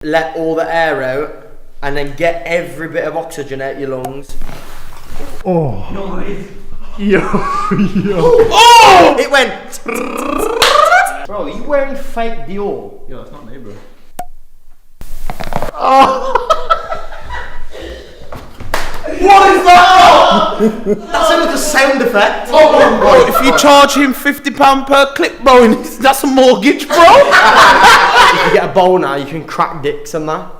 let all the air out, and then get every bit of oxygen out your lungs. Oh. Noise. Yo. Oh! It went. Bro, are you wearing fake Dior? Yo, that's not me, bro. Oh. What is that? That's another sound effect. Oh, bro, if you charge him £50 per clip, bro, that's a mortgage, bro. If you get a boner, you can crack dicks and that.